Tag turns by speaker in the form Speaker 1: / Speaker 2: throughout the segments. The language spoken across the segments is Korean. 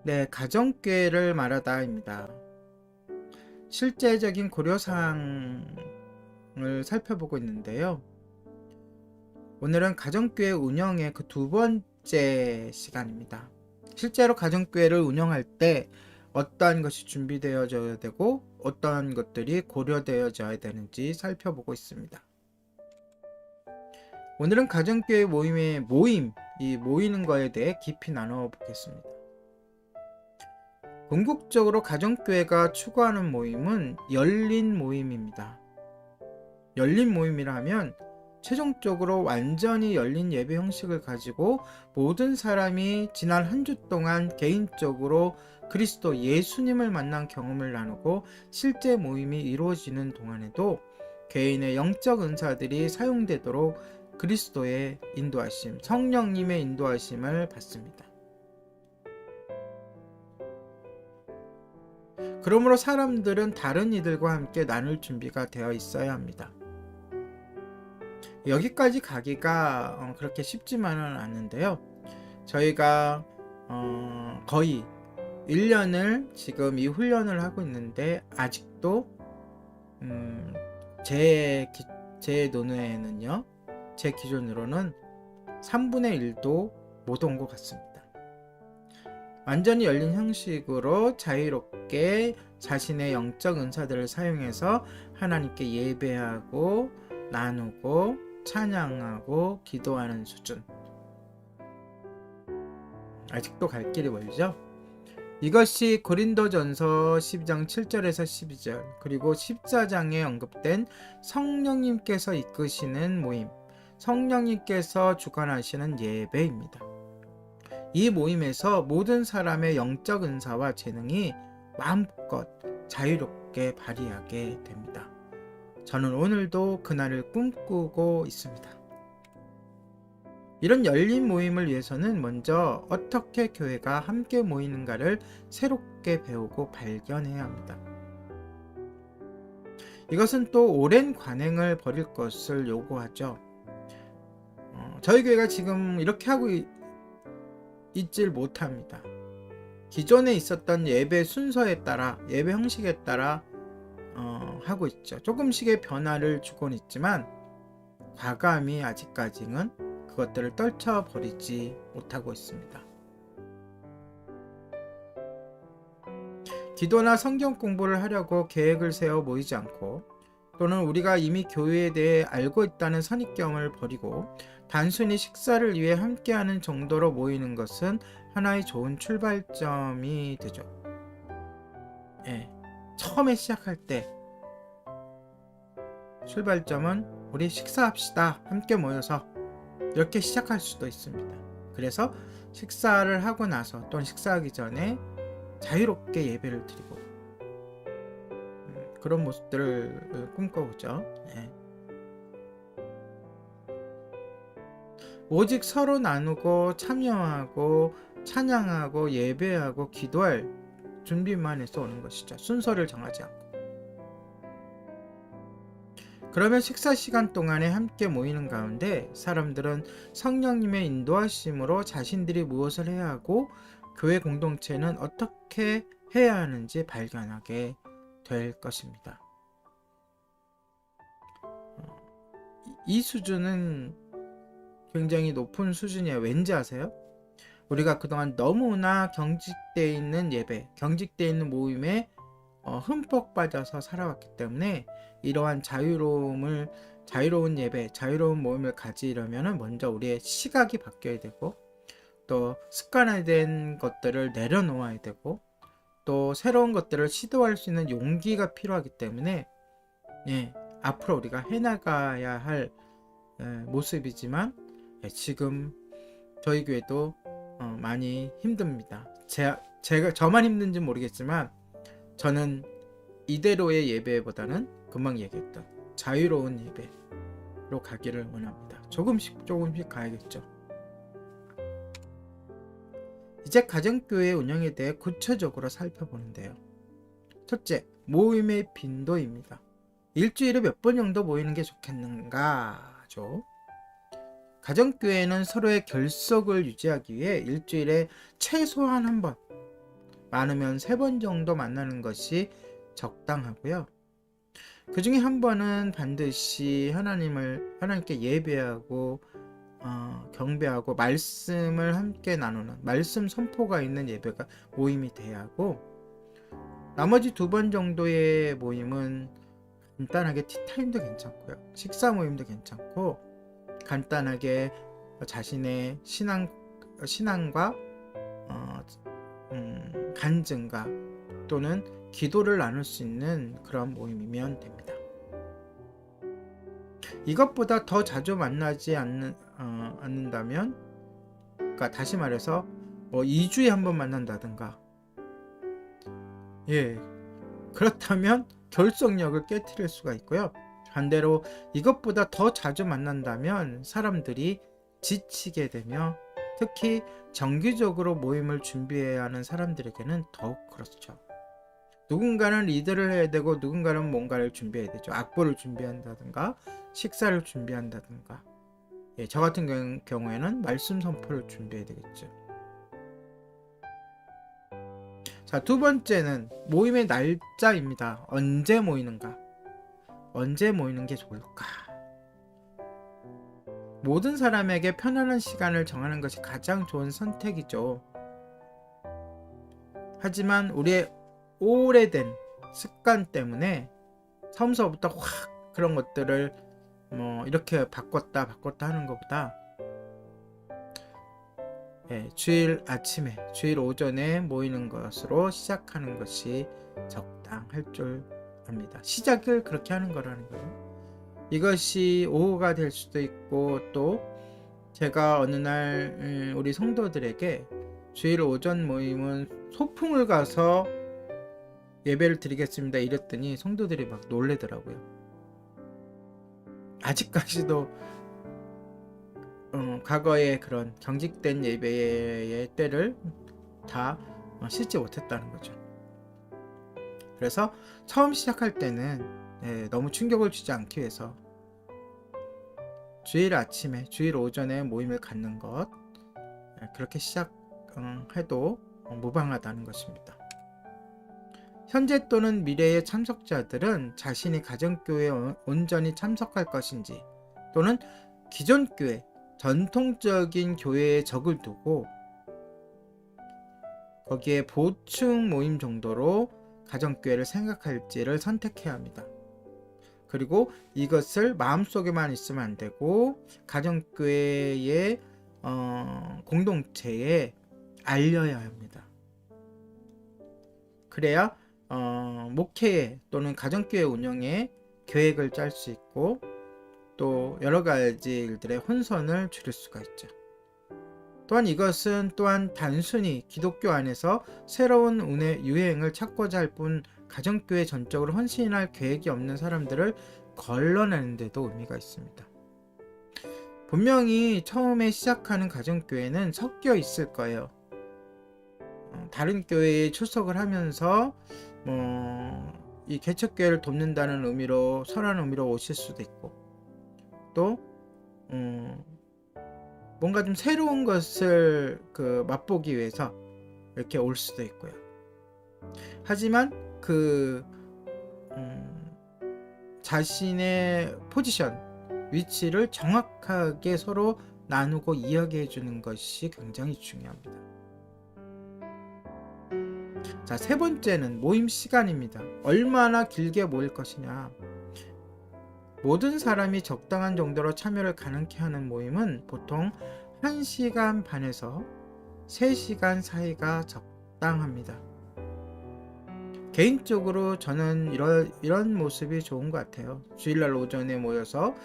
Speaker 1: 네, 가정교회를 말하다입니다. 실제적인 고려사항을 살펴보고 있는데요. 오늘은 가정교회 운영의 그 두 번째 시간입니다. 실제로 가정교회를 운영할 때 어떠한 것이 준비되어져야 되고 어떠한 것들이 고려되어져야 되는지 살펴보고 있습니다. 오늘은 가정교회 이 모이는 거에 대해 깊이 나눠보겠습니다. 궁극적으로 가정교회가 추구하는 모임은 열린 모임입니다. 열린 모임이라 하면 최종적으로 완전히 열린 예배 형식을 가지고 모든 사람이 지난 한 주 동안 개인적으로 그리스도 예수님을 만난 경험을 나누고 실제 모임이 이루어지는 동안에도 개인의 영적 은사들이 사용되도록 그리스도의 인도하심, 성령님의 인도하심을 받습니다. 그러므로 사람들은 다른 이들과 함께 나눌 준비가 되어 있어야 합니다. 여기까지 가기가 그렇게 쉽지만은 않은데요. 저희가 거의 1년을 지금 이 훈련을 하고 있는데 아직도 제 논외에는요, 제 기준으로는 3분의 1도 못 온 것 같습니다. 완전히 열린 형식으로 자유롭게 자신의 영적 은사들을 사용해서 하나님께 예배하고 나누고 찬양하고 기도하는 수준. 아직도 갈 길이 멀죠? 이것이 고린도전서 12장 7절에서 12절 그리고 14장에 언급된 성령님께서 이끄시는 모임, 성령님께서 주관하시는 예배입니다. 이 모임에서 모든 사람의 영적 은사와 재능이 마음껏 자유롭게 발휘하게 됩니다. 저는 오늘도 그날을 꿈꾸고 있습니다. 이런 열린 모임을 위해서는 먼저 어떻게 교회가 함께 모이는가를 새롭게 배우고 발견해야 합니다. 이것은 또 오랜 관행을 버릴 것을 요구하죠. 저희 교회가 지금 이렇게 하고 있질 못합니다. 기존에 있었던 예배 순서에 따라, 예배 형식에 따라 하고 있죠. 조금씩의 변화를 주곤 있지만 과감히 아직까지는 그것들을 떨쳐버리지 못하고 있습니다. 기도나 성경 공부를 하려고 계획을 세워 모이지 않고, 또는 우리가 이미 교회에 대해 알고 있다는 선입견을 버리고 단순히 식사를 위해 함께하는 정도로 모이는 것은 하나의 좋은 출발점이 되죠. 처음에 시작할 때 출발점은 우리 식사합시다, 함께 모여서, 이렇게 시작할 수도 있습니다. 그래서 식사를 하고 나서 또는 식사하기 전에 자유롭게 예배를 드리고 그런 모습들을 꿈꿔보죠. 오직 서로 나누고 참여하고 찬양하고 예배하고 기도할 준비만 해서 오는 것이죠. 순서를 정하지 않고. 그러면 식사 시간 동안에 함께 모이는 가운데 사람들은 성령님의 인도하심으로 자신들이 무엇을 해야 하고 교회 공동체는 어떻게 해야 하는지 발견하게 될 것입니다. 이 수준은 굉장히 높은 수준이에요. 왠지 아세요? 우리가 그동안 너무나 경직되어 있는 예배, 경직되어 있는 모임에 흠뻑 빠져서 살아왔기 때문에 이러한 자유로운 예배, 자유로운 모임을 가지려면 먼저 우리의 시각이 바뀌어야 되고, 또 습관화된 것들을 내려놓아야 되고, 또 새로운 것들을 시도할 수 있는 용기가 필요하기 때문에 앞으로 우리가 해나가야 할 모습이지만, 지금 저희 교회도 많이 힘듭니다. 저만 힘든지 모르겠지만 저는 이대로의 예배보다는 금방 얘기했던 자유로운 예배로 가기를 원합니다. 조금씩 가야겠죠. 이제 가정교회 운영에 대해 구체적으로 살펴보는데요. 첫째, 모임의 빈도입니다. 일주일에 몇 번 정도 모이는 게 좋겠는가죠. 가정교회는 서로의 결속을 유지하기 위해 일주일에 최소한 한 번, 많으면 3번 정도 만나는 것이 적당하고요. 그 중에 한 번은 반드시 하나님께 예배하고 경배하고 말씀을 함께 나누는 말씀 선포가 있는 예배가 모임이 돼야 하고, 나머지 2번 정도의 모임은 간단하게 티타임도 괜찮고요, 식사 모임도 괜찮고, 간단하게 자신의 신앙과 간증과 또는 기도를 나눌 수 있는 그런 모임이면 됩니다. 이것보다 더 자주 만나지 않는다면, 그러니까 다시 말해서 2주에 한 번 만난다든가, 그렇다면 결속력을 깨트릴 수가 있고요. 반대로 이것보다 더 자주 만난다면 사람들이 지치게 되며, 특히 정기적으로 모임을 준비해야 하는 사람들에게는 더욱 그렇죠. 누군가는 리드를 해야 되고 누군가는 뭔가를 준비해야 되죠. 악보를 준비한다든가 식사를 준비한다든가, 저 같은 경우에는 말씀 선포를 준비해야 되겠죠. 자, 2번째는 모임의 날짜입니다. 언제 모이는가? 언제 모이는 게 좋을까? 모든 사람에게 편안한 시간을 정하는 것이 가장 좋은 선택이죠. 하지만 우리의 오래된 습관 때문에 처음서부터 확 그런 것들을 이렇게 바꿨다 하는 것보다, 주일 아침에, 주일 오전에 모이는 것으로 시작하는 것이 적당할 줄 압니다. 시작을 그렇게 하는 거라는 거예요. 이것이 오후가 될 수도 있고, 또 제가 어느 날 우리 성도들에게 주일 오전 모임은 소풍을 가서 예배를 드리겠습니다 이랬더니 성도들이 막 놀래더라고요. 아직까지도 과거의 그런 경직된 예배의 때를 다 씻지 못했다는 거죠. 그래서 처음 시작할 때는 너무 충격을 주지 않기 위해서 주일 아침에, 주일 오전에 모임을 갖는 것, 그렇게 시작해도 무방하다는 것입니다. 현재 또는 미래의 참석자들은 자신이 가정교회에 온전히 참석할 것인지, 또는 기존 교회, 전통적인 교회에 적을 두고 거기에 보충 모임 정도로 가정교회를 생각할지를 선택해야 합니다. 그리고 이것을 마음속에만 있으면 안 되고 가정교회의 공동체에 알려야 합니다. 그래야 목회에 또는 가정교회 운영에 계획을 짤 수 있고, 또 여러 가지 일들의 혼선을 줄일 수가 있죠. 또한 이것은 단순히 기독교 안에서 새로운 운의 유행을 찾고자 할 뿐, 가정교회 전적으로 헌신할 계획이 없는 사람들을 걸러내는 데도 의미가 있습니다. 분명히 처음에 시작하는 가정교회는 섞여 있을 거예요. 다른 교회에 출석을 하면서 이 개척교회를 돕는다는 의미로, 선한 의미로 오실 수도 있고, 또 뭔가 좀 새로운 것을 맛보기 위해서 이렇게 올 수도 있고요. 하지만 자신의 포지션, 위치를 정확하게 서로 나누고 이야기해 주는 것이 굉장히 중요합니다. 자, 3번째는 모임 시간입니다. 얼마나 길게 모일 것이냐. 모든 사람이 적당한 정도로 참여를 가능케 하는 모임은 보통 1시간 반에서 3시간 사이가 적당합니다. 개인적으로 저는 이런 모습이 좋은 것 같아요. 주일날 오전에 모여서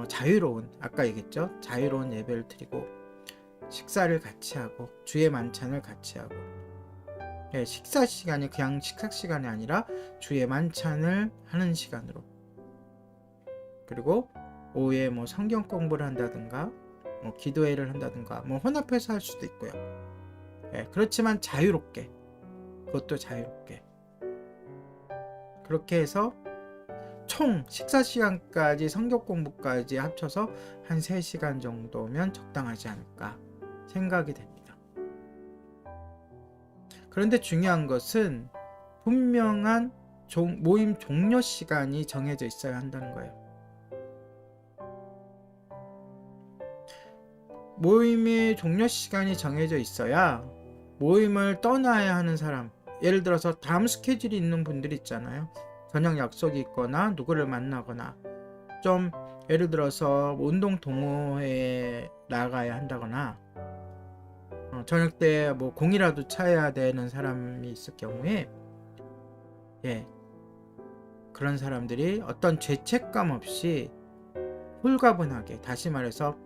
Speaker 1: 자유로운, 아까 얘기했죠, 자유로운 예배를 드리고 식사를 같이 하고 주의 만찬을 같이 하고, 식사 시간이 그냥 식사 시간이 아니라 주의 만찬을 하는 시간으로, 그리고 오후에 성경 공부를 한다든가 기도회를 한다든가 혼합해서 할 수도 있고요. 그렇지만 자유롭게, 그것도 자유롭게 그렇게 해서 총 식사 시간까지 성경 공부까지 합쳐서 한 3시간 정도면 적당하지 않을까 생각이 됩니다. 그런데 중요한 것은 분명한 모임 종료 시간이 정해져 있어야 한다는 거예요. 모임의 종료 시간이 정해져 있어야 모임을 떠나야 하는 사람, 예를 들어서 다음 스케줄이 있는 분들 있잖아요. 저녁 약속이 있거나 누구를 만나거나, 좀 예를 들어서 운동 동호회에 나가야 한다거나, 저녁 때 뭐 공이라도 차야 되는 사람이 있을 경우에, 그런 사람들이 어떤 죄책감 없이 홀가분하게, 다시 말해서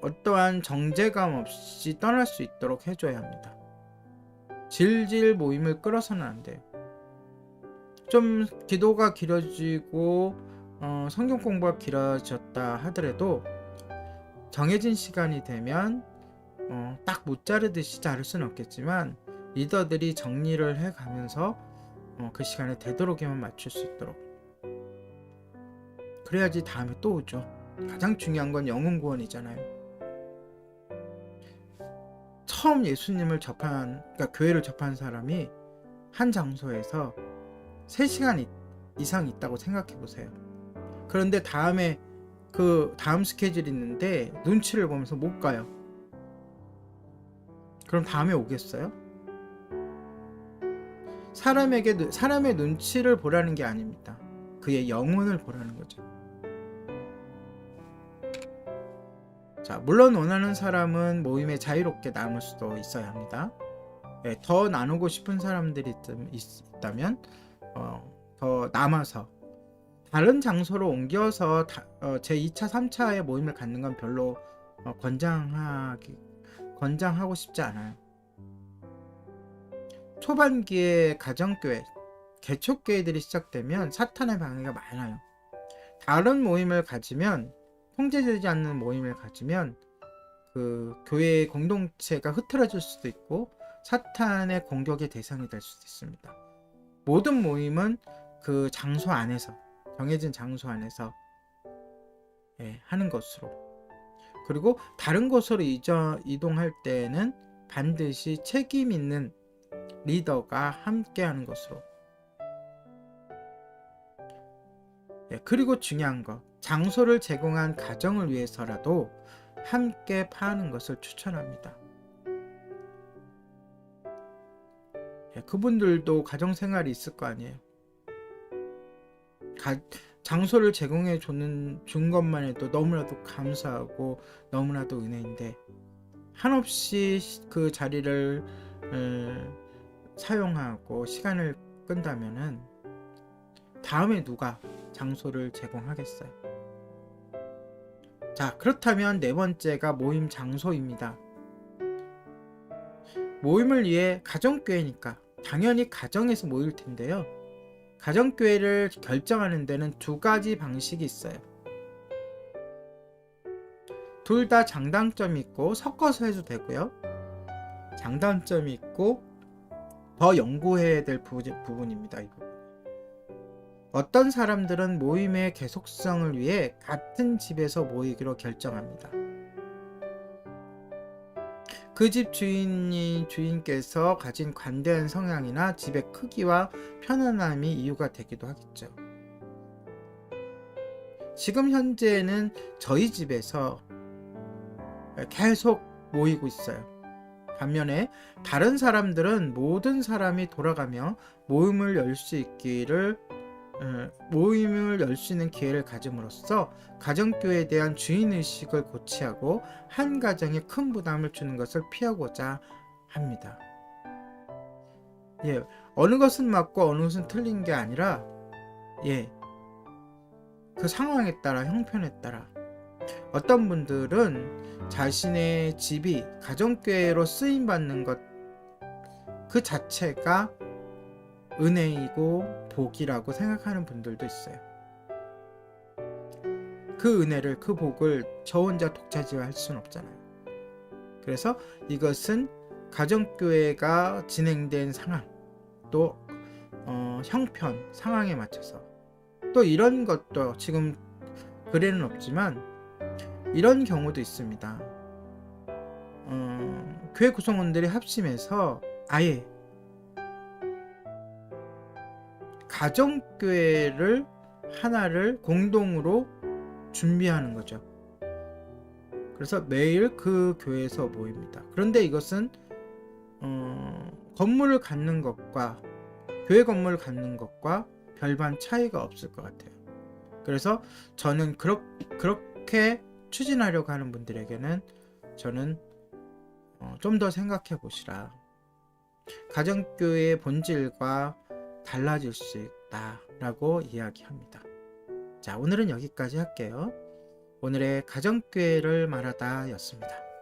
Speaker 1: 어떠한 정제감 없이 떠날 수 있도록 해줘야 합니다. 질질 모임을 끌어서는 안 돼요. 좀 기도가 길어지고 성경 공부가 길어졌다 하더라도 정해진 시간이 되면 딱 못 자르듯이 자를 수는 없겠지만, 리더들이 정리를 해가면서 그 시간에 되도록이면 맞출 수 있도록, 그래야지 다음에 또 오죠. 가장 중요한 건 영혼 구원이잖아요. 처음 예수님을 그러니까 교회를 접한 사람이 한 장소에서 3시간 이상 있다고 생각해 보세요. 그런데 다음 스케줄이 있는데 눈치를 보면서 못 가요. 그럼 다음에 오겠어요? 사람의 눈치를 보라는 게 아닙니다. 그의 영혼을 보라는 거죠. 자, 물론 원하는 사람은 모임에 자유롭게 남을 수도 있어야 합니다. 더 나누고 싶은 사람들이 있다면 더 남아서 다른 장소로 옮겨서 제2차, 3차의 모임을 갖는 건 별로 권장하고 싶지 않아요. 초반기에 가정교회, 개척교회들이 시작되면 사탄의 방해가 많아요. 다른 모임을 가지면, 통제되지 않는 모임을 가지면 그 교회의 공동체가 흐트러질 수도 있고 사탄의 공격의 대상이 될 수도 있습니다. 모든 모임은 그 장소 안에서, 정해진 장소 안에서 하는 것으로, 그리고 다른 곳으로 이동할 때는 반드시 책임 있는 리더가 함께 하는 것으로. 그리고 중요한 거, 장소를 제공한 가정을 위해서라도 함께 파는 것을 추천합니다. 그분들도 가정생활이 있을 거 아니에요. 장소를 제공해 준 것만 해도 너무나도 감사하고 너무나도 은혜인데, 한없이 그 자리를 사용하고 시간을 끈다면은 다음에 누가 장소를 제공하겠어요? 자, 그렇다면 4번째가 모임 장소입니다. 모임을 위해, 가정교회니까 당연히 가정에서 모일 텐데요. 가정교회를 결정하는 데는 2가지 방식이 있어요. 둘 다 장단점이 있고 섞어서 해도 되고요. 장단점이 있고 더 연구해야 될 부분입니다. 이거. 어떤 사람들은 모임의 계속성을 위해 같은 집에서 모이기로 결정합니다. 그 집 주인께서 가진 관대한 성향이나 집의 크기와 편안함이 이유가 되기도 하겠죠. 지금 현재는 저희 집에서 계속 모이고 있어요. 반면에 다른 사람들은 모든 사람이 돌아가며 모임을 열 수 있는 기회를 가짐으로써 가정교회에 대한 주인의식을 고취하고 한 가정에 큰 부담을 주는 것을 피하고자 합니다. 어느 것은 맞고 어느 것은 틀린 게 아니라 그 상황에 따라, 형편에 따라, 어떤 분들은 자신의 집이 가정교회로 쓰임받는 것 그 자체가 은혜이고 복이라고 생각하는 분들도 있어요. 그 은혜를, 그 복을 저 혼자 독차지할 수는 없잖아요. 그래서 이것은 가정교회가 진행된 상황, 또 형편, 상황에 맞춰서, 또 이런 것도 지금 글에는 없지만 이런 경우도 있습니다. 교회 구성원들이 합심해서 아예 가정교회를 하나를 공동으로 준비하는 거죠. 그래서 매일 그 교회에서 모입니다. 그런데 이것은 건물을 갖는 것과 교회 건물을 갖는 것과 별반 차이가 없을 것 같아요. 그래서 저는 그렇게 추진하려고 하는 분들에게는 저는 좀 더 생각해 보시라. 가정교회의 본질과 달라질 수 있다라고 이야기합니다. 자, 오늘은 여기까지 할게요. 오늘의 가정교회를 말하다 였습니다.